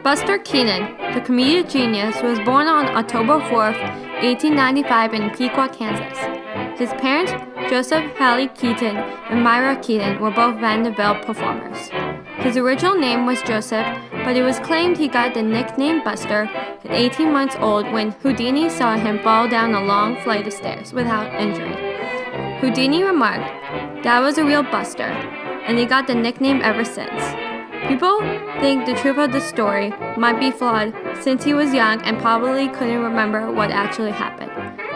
Buster Keaton, the comedic genius, was born on October 4, 1895 in Pequot, Kansas. His parents, Joseph Hallie Keaton and Myra Keaton, were both vaudeville performers. His original name was Joseph, but it was claimed he got the nickname Buster at 18 months old when Houdini saw him fall down a long flight of stairs without injury. Houdini remarked, "That was a real Buster," and he got the nickname ever since. People think the truth of the story might be flawed since he was young and probably couldn't remember what actually happened.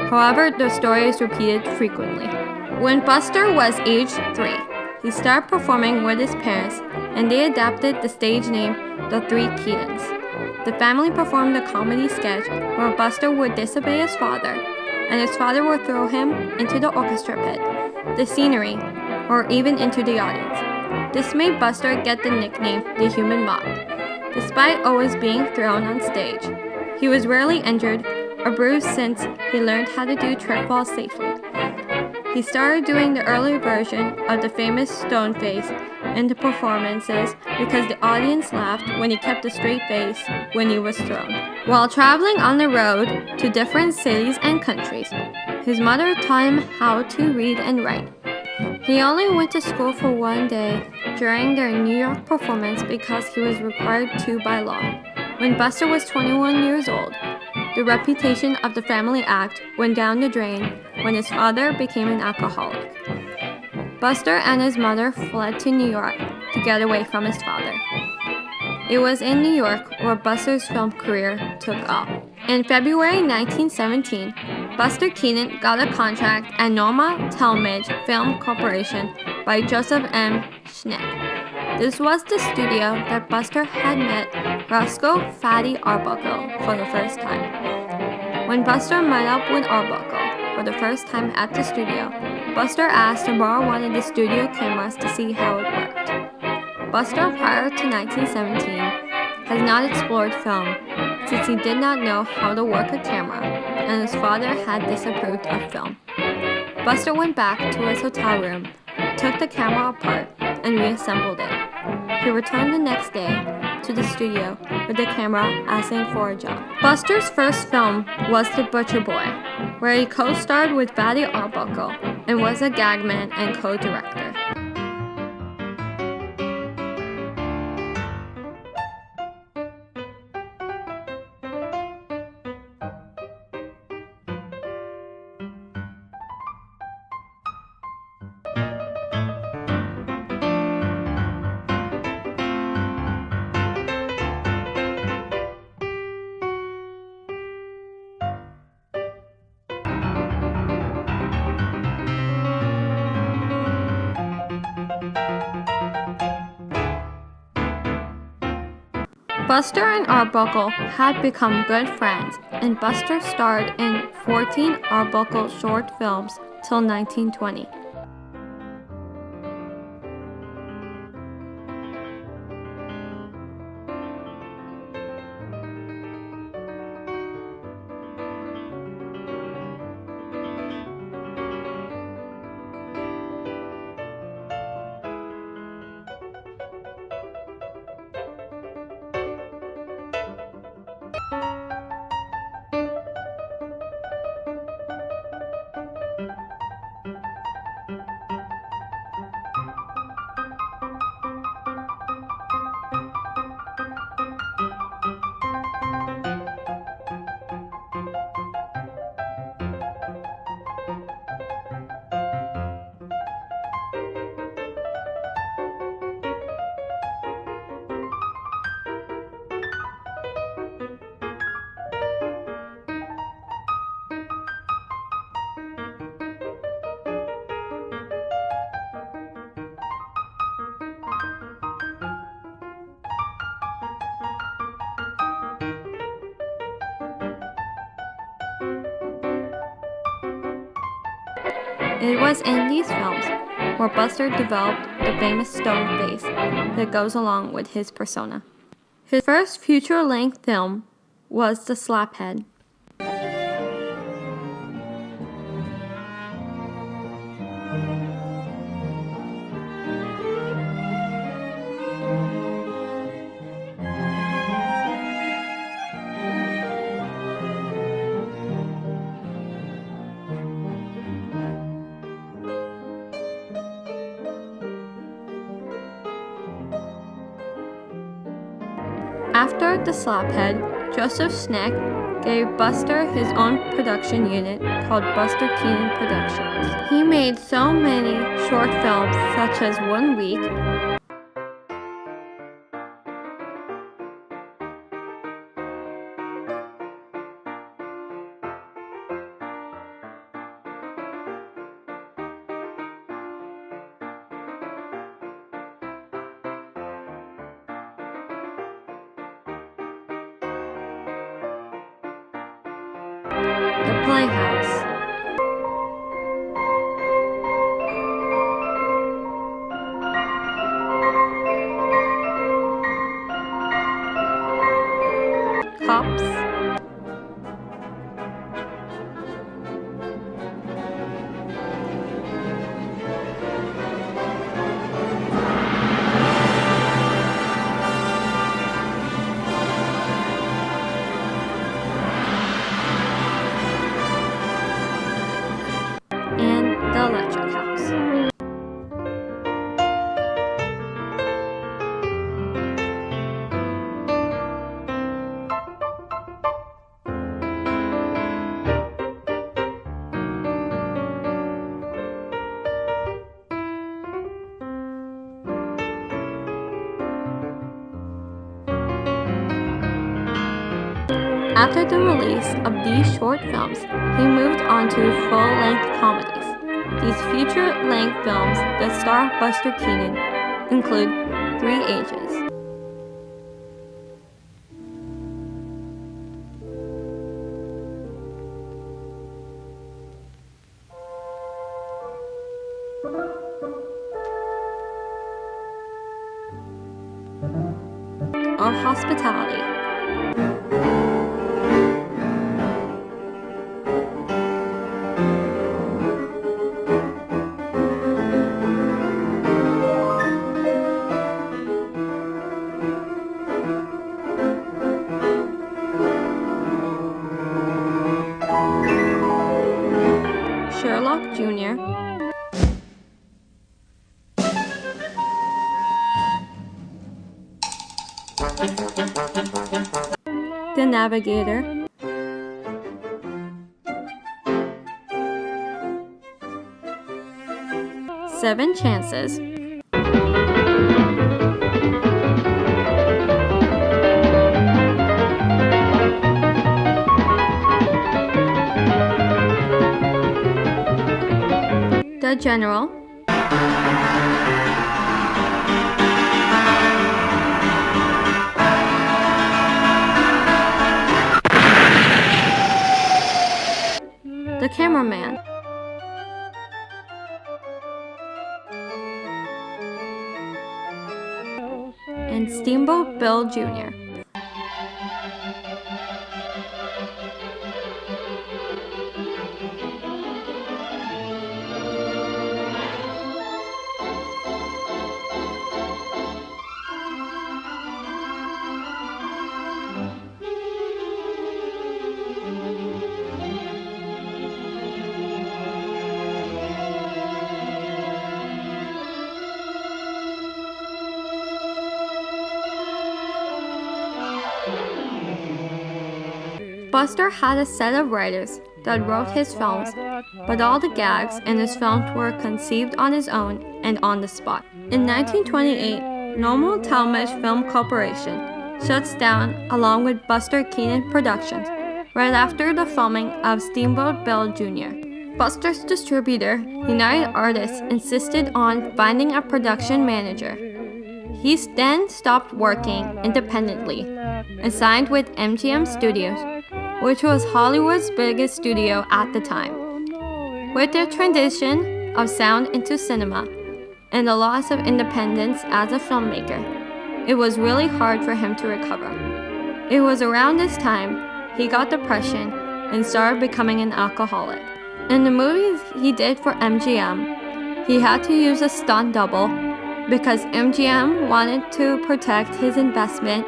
However, the story is repeated frequently. When Buster was age 3, he started performing with his parents, and they adapted the stage name The Three Keatons. The family performed a comedy sketch where Buster would disobey his father, and his father would throw him into the orchestra pit, the scenery, or even into the audience. This made Buster get the nickname the Human Mob. Despite always being thrown on stage, he was rarely injured or bruised since he learned how to do trick falls safely. He started doing the early version of the famous stone face in the performances because the audience laughed when he kept a straight face when he was thrown. While traveling on the road to different cities and countries, his mother taught him how to read and write. He only went to school for one day during their New York performance because he was required to by law. When Buster was 21 years old, the reputation of the family act went down the drain when his father became an alcoholic. Buster and his mother fled to New York to get away from his father. It was in New York where Buster's film career took off. In February 1917, Buster Keaton got a contract at Norma Talmadge Film Corporation by Joseph M. Schnick. This was the studio that Buster had met Roscoe "Fatty" Arbuckle for the first time. When Buster met up with Arbuckle for the first time at the studio, Buster asked to borrow one of the studio cameras to see how it worked. Buster, prior to 1917, has not explored film since he did not know how to work a camera, and his father had disapproved of film. Buster went back to his hotel room, took the camera apart, and reassembled it. He returned the next day to the studio with the camera asking for a job. Buster's first film was The Butcher Boy, where he co-starred with Fatty Arbuckle and was a gagman and co-director. Buster and Arbuckle had become good friends, and Buster starred in 14 Arbuckle short films till 1920. It was in these films where Buster developed the famous stone face that goes along with his persona. His first feature-length film was The Slaphead. After The Slaphead, Joseph Schneck gave Buster his own production unit called Buster Keaton Productions. He made so many short films such as 1 Week, The Playhouse, Cops, and The Electric House. After the release of these short films, he moved on to full-length comedies. These feature-length films that star Buster Keaton include 3 Ages, or Hospitality. Sherlock Jr., The Navigator, Seven Chances, The General, The Cameraman, and Steamboat Bill Jr. Buster had a set of writers that wrote his films, but all the gags in his films were conceived on his own and on the spot. In 1928, Normal Talmadge Film Corporation shuts down along with Buster Keaton Productions right after the filming of Steamboat Bill Jr. Buster's distributor, United Artists, insisted on finding a production manager. He then stopped working independently and signed with MGM Studios, which was Hollywood's biggest studio at the time. With the transition of sound into cinema and the loss of independence as a filmmaker, it was really hard for him to recover. It was around this time he got depression and started becoming an alcoholic. In the movies he did for MGM, he had to use a stunt double because MGM wanted to protect his investment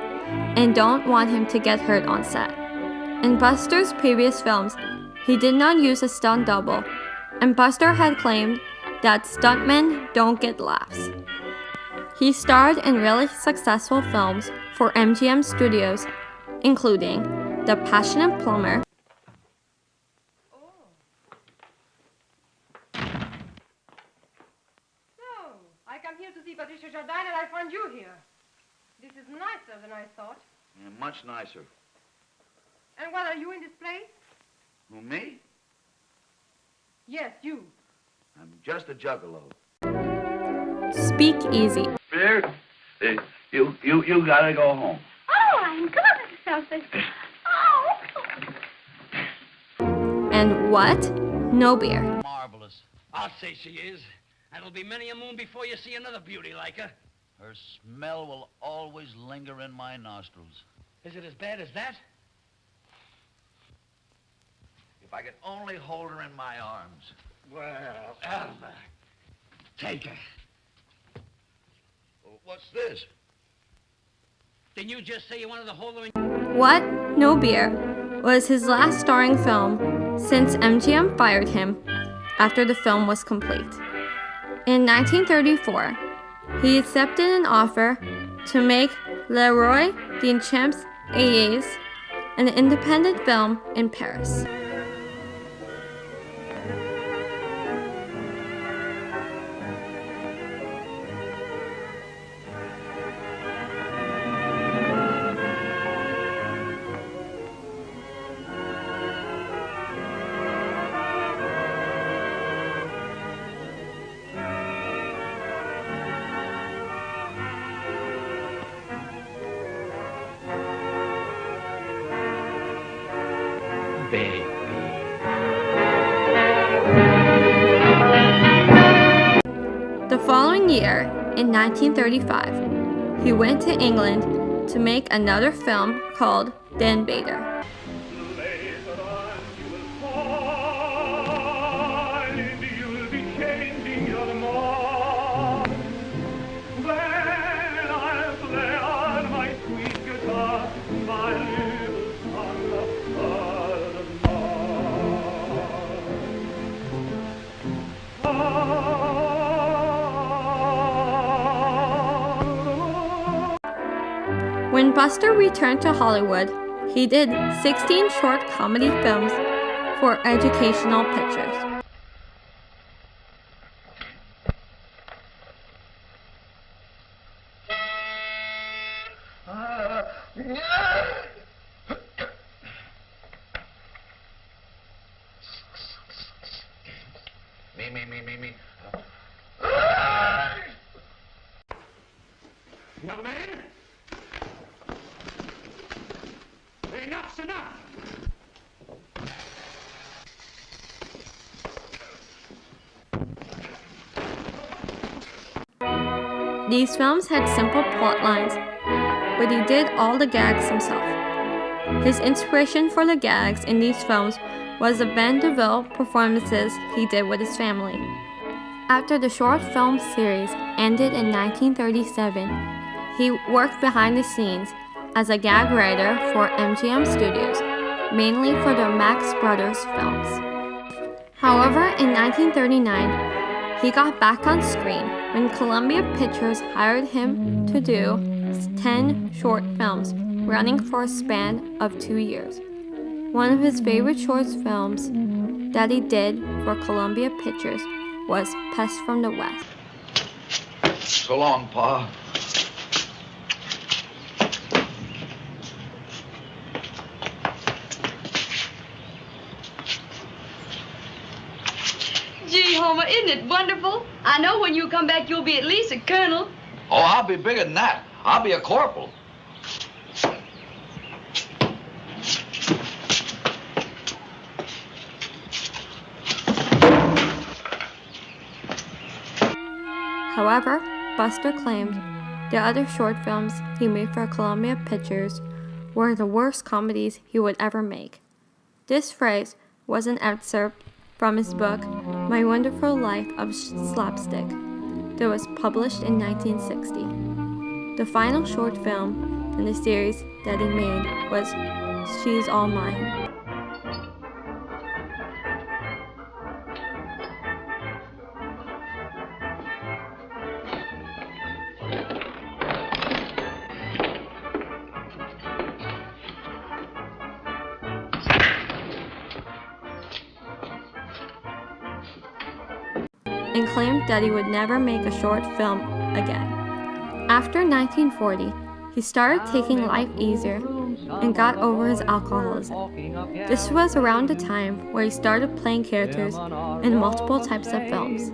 and don't want him to get hurt on set. In Buster's previous films, he did not use a stunt double, and Buster had claimed that stuntmen don't get laughs. He starred in really successful films for MGM Studios, including The Passionate Plumber, I come here to see Patricia Jardine, and I find you here. This is nicer than I thought. Yeah, much nicer. And what are you in this place? Who, me? Yes, you. I'm just a juggalo. Speak Easy, Here, you gotta go home. Oh, I'm glad, Sophie. Oh. and What? No Beer. Marvelous. I'll say she is. And it'll be many a moon before you see another beauty like her. Her smell will always linger in my nostrils. Is it as bad as that? If I could only hold her in my arms. Well, Alma, take her. Well, what's this? Didn't you just say you wanted to hold her in... What? No Beer was his last starring film since MGM fired him after the film was complete. In 1934, he accepted an offer to make Le Roi des Champs-Élysées, an independent film in Paris. Baby. The following year, in 1935, he went to England to make another film called The Invader. Later on you will find you'll be changing your mind. When I'll play on my sweet guitar, my little song of When Buster returned to Hollywood, he did 16 short comedy films for educational pictures. Me. Young man, enough's enough. These films had simple plot lines, but he did all the gags himself. His inspiration for the gags in these films was the vaudeville performances he did with his family. After the short film series ended in 1937, he worked behind the scenes as a gag writer for MGM Studios, mainly for the Marx Brothers films. However, in 1939, he got back on screen when Columbia Pictures hired him to do 10 short films, running for a span of 2 years. One of his favorite short films that he did for Columbia Pictures was Pest from the West. So long, Pa. Gee, Homer, isn't it wonderful? I know when you come back, you'll be at least a colonel. Oh, I'll be bigger than that. I'll be a corporal. However, Buster claimed the other short films he made for Columbia Pictures were the worst comedies he would ever make. This phrase was an excerpt from his book, My Wonderful Life of Slapstick, that was published in 1960. The final short film in the series that he made was She's All Mine. and claimed that he would never make a short film again. After 1940, he started taking life easier and got over his alcoholism. This was around the time where he started playing characters in multiple types of films.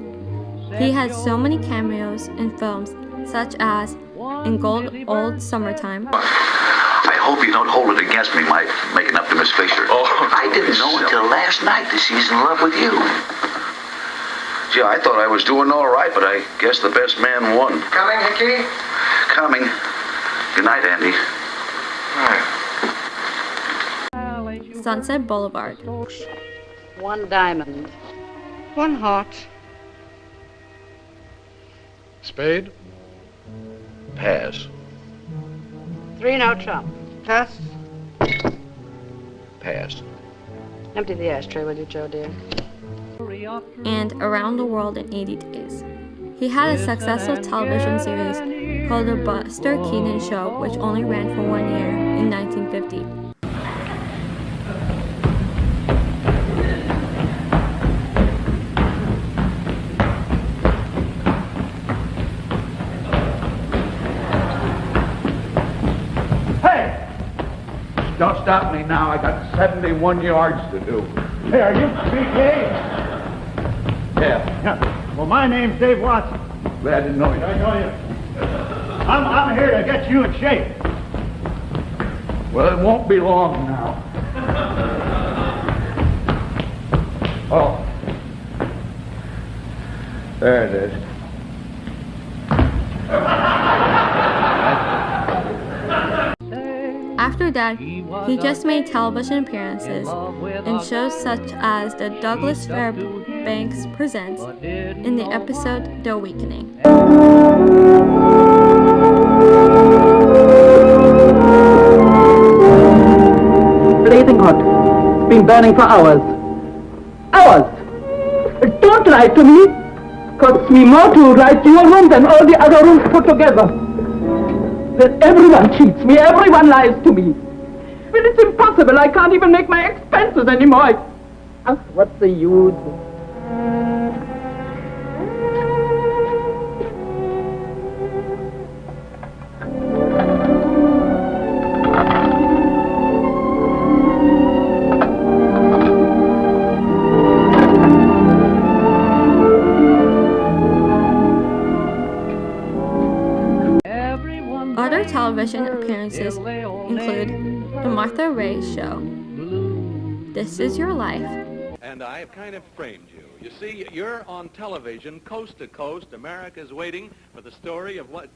He had so many cameos in films such as in Good Old Summertime. I hope you don't hold it against me, Mike, making up to Miss Fisher. Oh, I didn't know until last night that she's in love with you. Gee, I thought I was doing all right, but I guess the best man won. Coming, Hickey? Coming. Good night, Andy. Sunset Boulevard. One diamond. One heart. Spade? Pass. 3 no trump. Pass. Pass. Empty the ashtray, will you, Joe, dear? And Around the World in 80 Days. He had a successful television series called The Buster Keaton Show, which only ran for 1 year in 1950. Don't stop me now. I got 71 yards to do. Hey, are you BK? Yeah. Well, my name's Dave Watson. Glad to know you. I know you. I'm here to get you in shape. Well, it won't be long now. Oh. There it is. After that, he just made television appearances in shows such as the Douglas Fairbanks Presents in the episode The Awakening. Blazing hot. It's been burning for hours. Hours! Don't lie to me. Costs me more to write your room than all the other rooms put together. That everyone cheats me, everyone lies to me. Well, it's impossible. I can't even make my expenses anymore. What's the use? Other television appearances include The Martha Ray Show, This Is Your Life, And I've kind of framed you. You see, you're on television, coast to coast. America's waiting for the story of what...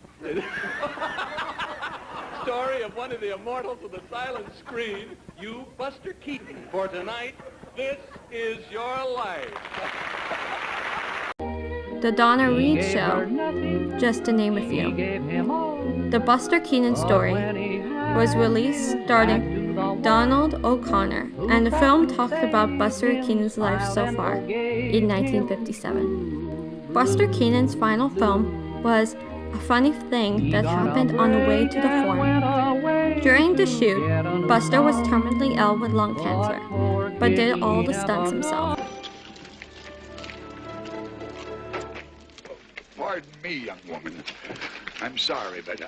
story of one of the immortals of the silent screen, you, Buster Keaton. For tonight, This Is Your Life. The Donna Reed Show, just to name a few. The Buster Keaton story was released starring Donald O'Connor, and the film talked about Buster Keaton's life so far in 1957. Buster Keaton's final film was a funny thing that happened on the way to the form. During the shoot, Buster was terminally ill with lung cancer, but did all the stunts himself. Pardon me, young woman. I'm sorry, but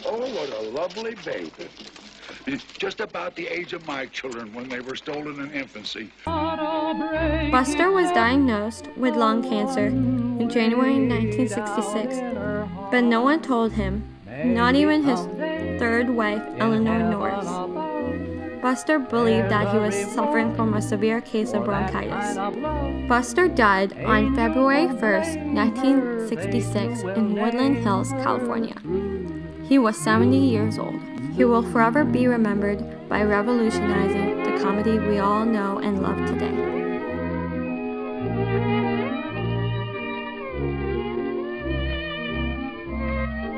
oh, what a lovely baby. Just about the age of my children when they were stolen in infancy. Buster was diagnosed with lung cancer in January 1966, but no one told him, not even his third wife, Eleanor Norris. Buster believed that he was suffering from a severe case of bronchitis. Buster died on February 1st, 1966 in Woodland Hills, California. He was 70 years old. He will forever be remembered by revolutionizing the comedy we all know and love today.